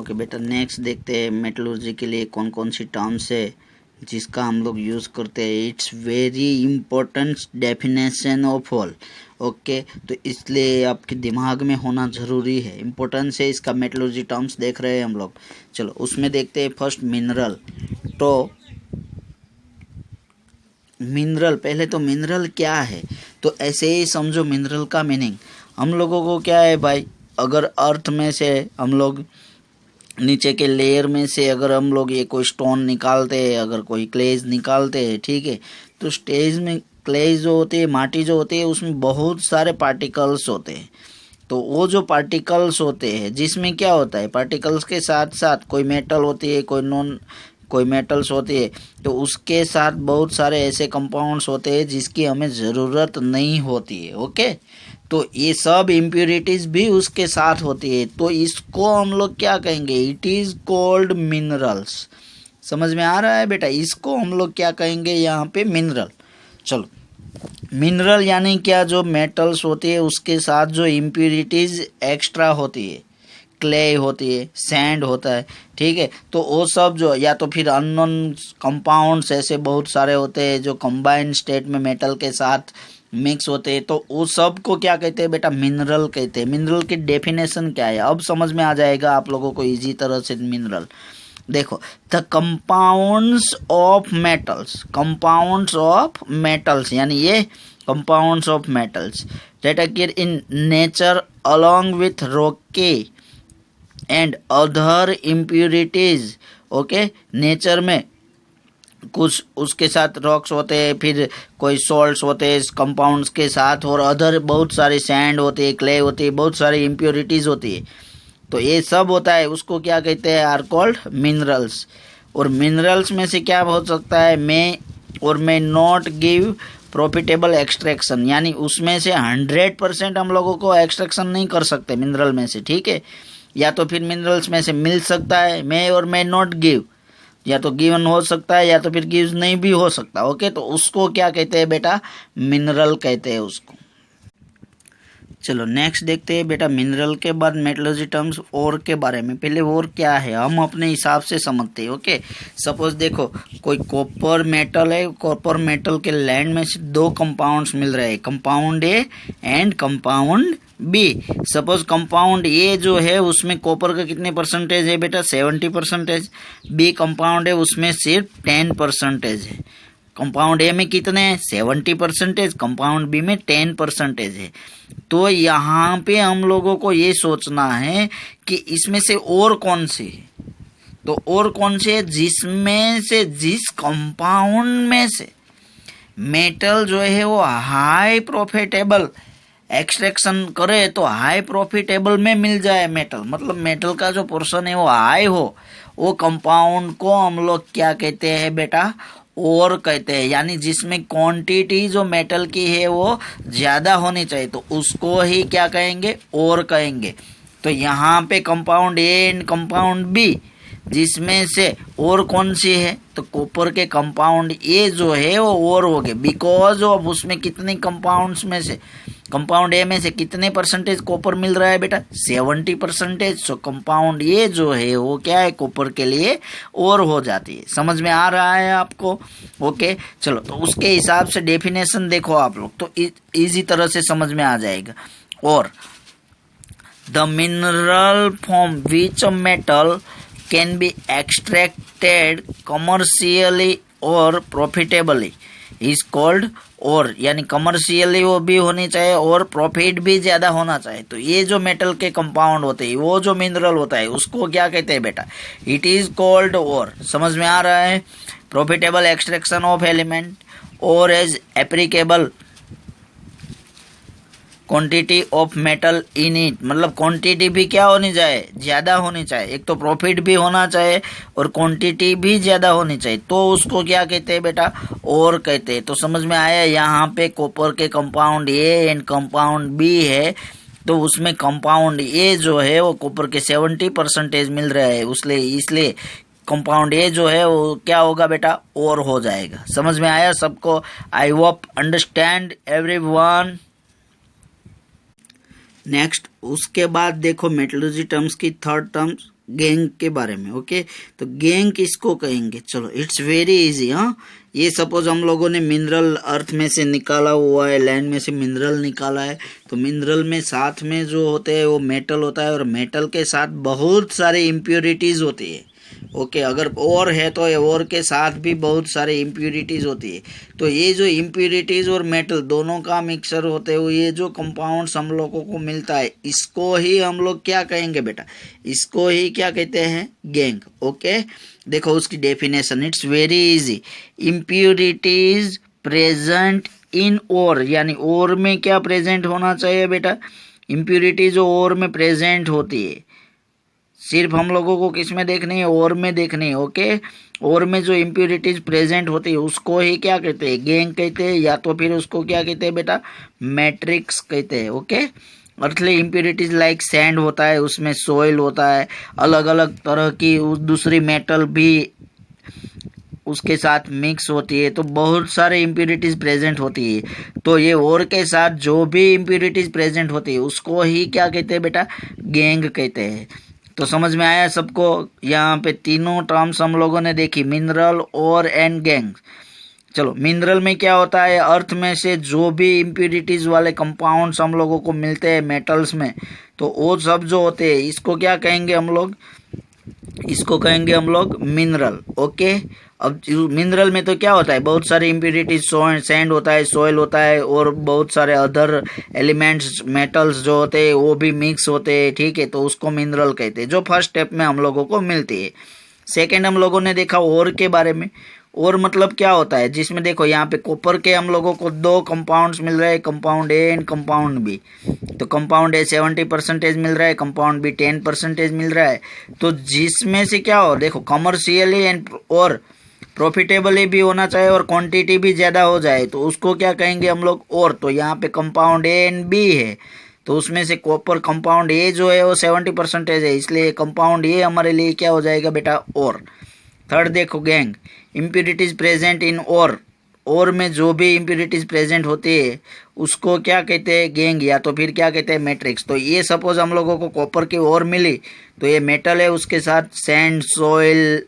Okay बेटा, next देखते हैं मेटलर्जी के लिए कौन कौन सी टर्म्स है जिसका हम लोग यूज़ करते हैं। It's very important definition of all. Okay, तो इसलिए आपके दिमाग में होना ज़रूरी है, इम्पोर्टेंस है इसका। मेटलर्जी टर्म्स देख रहे हैं हम लोग, चलो उसमें देखते हैं। First mineral. तो मिनरल, पहले तो मिनरल क्या है, तो ऐसे ही समझो मिनरल का मीनिंग। हम लोगों को क्या है भाई, अगर अर्थ में से हम लोग नीचे के लेयर में से अगर हम लोग ये कोई स्टोन निकालते हैं, अगर कोई क्लेज निकालते हैं, ठीक है, तो स्टेज में क्लेज जो होते हैं, माटी जो होती है, उसमें बहुत सारे पार्टिकल्स होते हैं। तो वो जो पार्टिकल्स होते हैं, जिसमें क्या होता है, पार्टिकल्स के साथ साथ कोई मेटल होती है, कोई मेटल्स होती है, तो उसके साथ बहुत सारे ऐसे कंपाउंड्स होते हैं जिसकी हमें ज़रूरत नहीं होती है। ओके, तो ये सब इम्प्योरिटीज भी उसके साथ होती है, तो इसको हम लोग क्या कहेंगे, इट इज़ कॉल्ड मिनरल्स। समझ में आ रहा है बेटा, इसको हम लोग क्या कहेंगे यहाँ पे, मिनरल। चलो, मिनरल यानी क्या, जो मेटल्स होती है उसके साथ जो इम्प्योरिटीज एक्स्ट्रा होती है, क्ले होती है, सैंड होता है, ठीक है, तो वो सब जो, या तो फिर अननोन कंपाउंड्स ऐसे बहुत सारे होते हैं जो कंबाइंड स्टेट में मेटल के साथ मिक्स होते हैं, तो वो सब को क्या कहते हैं बेटा, मिनरल कहते हैं। मिनरल की डेफिनेशन क्या है, अब समझ में आ जाएगा आप लोगों को इजी तरह से। मिनरल देखो, the compounds of metals, compounds of metals यानी ये compounds of metals that occur in nature along with Rocky and other impurities. Okay, nature में कुछ उसके साथ रॉक्स होते हैं, फिर कोई सॉल्ट्स होते हैं कंपाउंड्स के साथ, और अदर बहुत सारे सैंड होते हैं, क्ले होती है, बहुत सारी इम्प्योरिटीज होती है, तो ये सब होता है, उसको क्या कहते हैं, आर कॉल्ड मिनरल्स। और मिनरल्स में से क्या हो सकता है, may not give profitable extraction, यानी उसमें से 100% हम लोगों को एक्सट्रैक्शन नहीं कर सकते मिनरल में से, ठीक है, या तो फिर मिनरल्स में से मिल सकता है, मे और मे नॉट गिव, या तो गिवन हो सकता है या तो फिर गिव नहीं भी हो सकता। ओके, तो उसको क्या कहते हैं बेटा, मिनरल कहते हैं उसको। चलो नेक्स्ट देखते हैं बेटा, मिनरल के बाद मेटलर्जी टर्म्स ओर के बारे में। पहले ओर क्या है हम अपने हिसाब से समझते हैं। ओके, सपोज देखो कोई कॉपर मेटल है, कॉपर मेटल के लैंड में से दो कंपाउंड्स मिल रहे हैं, compound A and compound B. Suppose compound A जो है उसमें कॉपर का कितने परसेंटेज है बेटा, 70%। बी कंपाउंड है उसमें सिर्फ 10% है। कंपाउंड ए में कितने हैं, 70%, कंपाउंड बी में 10% है। तो यहाँ पे हम लोगों को ये सोचना है कि इसमें से और कौन से है, तो और कौन से है, जिसमें से जिस कंपाउंड में से मेटल जो है वो हाई प्रॉफिटेबल एक्सट्रैक्शन करे, तो हाई प्रॉफिटेबल में मिल जाए मेटल, मतलब मेटल का जो पोर्शन है वो हाई हो, वो कंपाउंड को हम लोग क्या कहते हैं बेटा, और कहते हैं। यानी जिसमें क्वांटिटी जो मेटल की है वो ज़्यादा होनी चाहिए, तो उसको ही क्या कहेंगे, और कहेंगे। तो यहाँ पे compound A and compound B, जिसमें से और कौन सी है, तो कॉपर के कंपाउंड ए जो है वो और हो गए, बिकॉज ऑफ उसमें कितने कंपाउंड्स में से, कंपाउंड ए में से कितने परसेंटेज कॉपर मिल रहा है बेटा, 70%। सो कंपाउंड ए जो है वो क्या है, कॉपर के लिए और हो जाती है। समझ में आ रहा है आपको। ओके, चलो तो उसके हिसाब से डेफिनेशन देखो आप लोग, तो इजी तरह से समझ में आ जाएगा। और the mineral from which metal can be extracted commercially और प्रॉफिटेबली इज कॉल्ड, और यानी कमर्शियली वो भी होनी चाहिए और प्रॉफिट भी ज़्यादा होना चाहिए। तो ये जो मेटल के कंपाउंड होते हैं, वो जो मिनरल होता है, उसको क्या कहते हैं बेटा, इट इज़ कॉल्ड और। समझ में आ रहा है, प्रॉफिटेबल एक्सट्रैक्शन ऑफ एलिमेंट और as applicable quantity of metal in it, मतलब क्वांटिटी भी क्या होनी चाहिए, ज़्यादा होनी चाहिए, एक तो प्रॉफिट भी होना चाहिए और क्वांटिटी भी ज़्यादा होनी चाहिए, तो उसको क्या कहते हैं बेटा, और कहते हैं। तो समझ में आया, यहाँ पे कॉपर के compound A and compound B है, तो उसमें कंपाउंड ए जो है वो कॉपर के 70% मिल रहा है, इसलिए कंपाउंड ए जो है वो क्या होगा बेटा, और हो जाएगा। समझ में आया सबको, I hope understand everyone. Next उसके बाद देखो मेटलर्जी टर्म्स की थर्ड टर्म्स गैंग के बारे में। ओके, तो गैंग किसको कहेंगे? चलो, इट्स वेरी इजी। हाँ, ये सपोज हम लोगों ने मिनरल अर्थ में से निकाला हुआ है, लैंड में से मिनरल निकाला है, तो मिनरल में साथ में जो होते हैं वो मेटल होता है, और मेटल के साथ बहुत सारे इम्प्योरिटीज होती है। ओके, अगर और है तो और के साथ भी बहुत सारे इम्प्योरिटीज होती है। तो ये जो इम्प्योरिटीज और मेटल दोनों का मिक्सर होते हुए ये जो कंपाउंड्स हम लोगों को मिलता है, इसको ही हम लोग क्या कहेंगे बेटा? इसको ही क्या कहते हैं? गैंग। ओके, देखो उसकी definition, it's very easy. Impurities present in ore, यानी ओर में क्या प्रेजेंट होना चाहिए बेटा? इम्प्योरिटी जो ओर में प्रेजेंट होती है, सिर्फ हम लोगों को किस में देखनी है? ओर में देखनी है। ओके, ओर में जो इम्प्योरिटीज प्रेजेंट होती है उसको ही क्या कहते हैं? गैंग कहते हैं, या तो फिर उसको क्या कहते हैं बेटा? मैट्रिक्स कहते हैं। Okay, earthly impurities like sand होता है, उसमें सोइल होता है, अलग अलग तरह की दूसरी मेटल भी उसके साथ मिक्स होती है, तो बहुत सारे इम्प्योरिटीज प्रेजेंट होती है। तो ये ओर के साथ जो भी इम्प्योरिटीज प्रेजेंट होती है उसको ही क्या कहते हैं बेटा? गैंग कहते हैं। तो समझ में आया सबको? यहाँ पे तीनों टर्म्स हम लोगों ने देखी, मिनरल, ओर एंड गैंग। चलो, मिनरल में क्या होता है? अर्थ में से जो भी इम्प्योरिटीज वाले कंपाउंड्स हम लोगों को मिलते हैं मेटल्स में, तो वो सब जो होते हैं इसको क्या कहेंगे हम लोग? इसको कहेंगे हम लोग मिनरल। ओके, अब मिनरल में तो क्या होता है? बहुत सारे इम्प्योरिटीज, सैंड होता है, सोइल होता है, और बहुत सारे अदर एलिमेंट्स, मेटल्स जो होते हैं वो भी मिक्स होते हैं। ठीक है, तो उसको मिनरल कहते हैं, जो फर्स्ट स्टेप में हम लोगों को मिलती है। सेकेंड हम लोगों ने देखा ओर के बारे में। और मतलब क्या होता है? जिसमें देखो यहाँ पे कॉपर के हम लोगों को दो कंपाउंड्स मिल रहे हैं, compound A and compound B. तो कंपाउंड ए 70% मिल रहा है, कंपाउंड बी 10% मिल रहा है। तो जिसमें से क्या हो, देखो कमर्शियली एंड और प्रॉफिटेबली भी होना चाहिए और क्वांटिटी भी ज़्यादा हो जाए, तो उसको क्या कहेंगे हम लोग? और। तो यहाँ पे कंपाउंड ए एंड बी है, तो उसमें से कॉपर कंपाउंड ए जो है वो 70% है, इसलिए कंपाउंड ए हमारे लिए क्या हो जाएगा बेटा? और। थर्ड देखो गैंग, इम्प्योरिटीज प्रेजेंट इन और में जो भी इम्प्योरिटीज प्रेजेंट होती है उसको क्या कहते हैं? गैंग, या तो फिर क्या कहते हैं? मैट्रिक्स। तो ये सपोज हम लोगों को कॉपर की और मिली, तो ये मेटल है, उसके साथ सैंड, सोइल,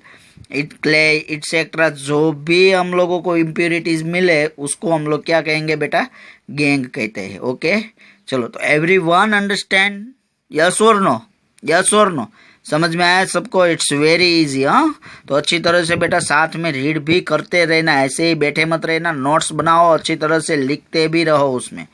क्ले इट्सेट्रा जो भी हम लोगों को इम्प्योरिटीज मिले उसको हम लोग क्या कहेंगे बेटा? गैंग कहते हैं। ओके, चलो, तो एवरीवन अंडरस्टैंड? यस और नो? यस और नो? समझ में आया सबको? It's very easy. हाँ, तो अच्छी तरह से बेटा साथ में रीड भी करते रहना, ऐसे ही बैठे मत रहना, नोट्स बनाओ, अच्छी तरह से लिखते भी रहो उसमें।